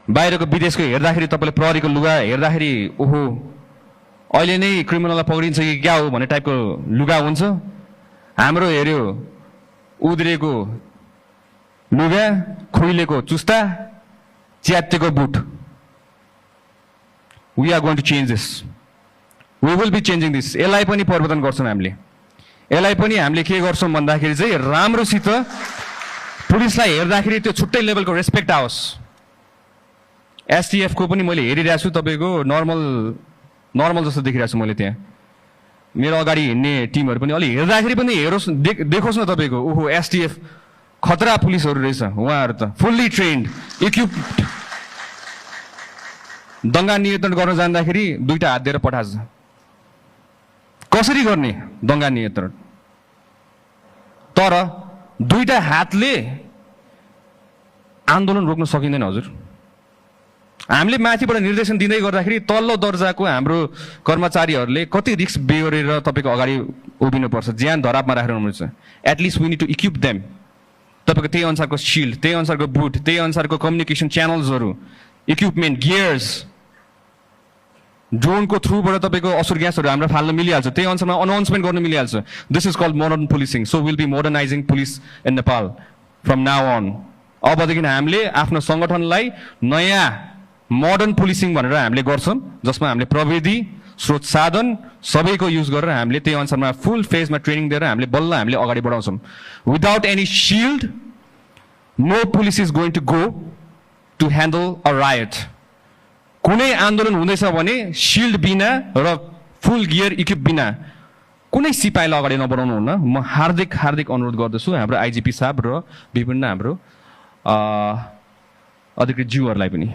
बाहिरको विदेशको हेर्दाखेरि तपाईँले प्रहरीको लुगा हेर्दाखेरि ओहो अहिले नै क्रिमिनललाई पक्रिन्छ कि क्या हो भन्ने टाइपको लुगा हुन्छ। हाम्रो हेऱ्यो उद्रेको लुगा, खुइलेको चुस्ता, च्यातेको boot. We are going to change this. We will be changing this. यसलाई पनि परिवर्तन गर्छौँ हामीले। यसलाई पनि हामीले के गर्छौँ भन्दाखेरि चाहिँ राम्रोसित पुलिसलाई हेर्दाखेरि त्यो छुट्टै लेभलको रेस्पेक्ट आओस्। एसटीएफ को पनि मैले हेरिरहेको छु, तपाईँको नर्मल जस्तो देखिरहेको छु मैले त्यहाँ। मेरो अगाडि हिँड्ने टिमहरू पनि अलि हेर्दाखेरि पनि हेरोस् देखोस् न तपाईँको ओहो एसटीएफ खतरा पुलिसहरू रहेछ। उहाँहरू त फुल्ली ट्रेन्ड, इक्विप्ड। दंगा नियन्त्रण गर्न जाँदाखेरि दुईटा हात दिएर पठान्छ। कसरी गर्ने दंगा नियन्त्रण? तर दुईटा हातले आन्दोलन रोक्न सकिँदैन हजुर। हामीले माथिबाट निर्देशन दिँदै गर्दाखेरि तल्लो दर्जाको हाम्रो कर्मचारीहरूले कति रिस्क बेहोरेर तपाईँको अगाडि उभिनुपर्छ, ज्यान धरापमा राखेर हुनुहुन्छ। At least we need to equip them. तपाईँको त्यही अनुसारको शिल्ड, त्यही अनुसारको बुट, त्यही अनुसारको कम्युनिकेसन च्यानल्सहरू, इक्विपमेन्ट, गियर्स, ड्रोनको थ्रुबाट तपाईँको असुर ग्यासहरू हाम्रो फाल्न मिलिहाल्छ। त्यही अनुसारमा अनाउन्समेन्ट गर्न मिलिहाल्छ। This is called modern policing. So will be modernizing police in Nepal from now on. अबदेखि हामीले आफ्नो सङ्गठनलाई नयाँ मोडर्न पुलिसिङ भनेर हामीले गर्छौँ, जसमा हामीले प्रविधि, स्रोत साधन सबैको युज गरेर हामीले त्यही अनुसारमा फुल फेजमा ट्रेनिङ दिएर हामीले बल्ल हामीले अगाडि बढाउँछौँ। Without any shield no police is going to go to handle a riot. कुनै आन्दोलन हुँदैछ भने शिल्ड बिना र फुल गियर इक्विप बिना कुनै सिपाहीलाई अगाडि नबढाउनु हुन्न। म हार्दिक अनुरोध गर्दछु हाम्रो आइजिपी साहब र विभिन्न हाम्रो अधिकृत ज्यूहरूलाई पनि।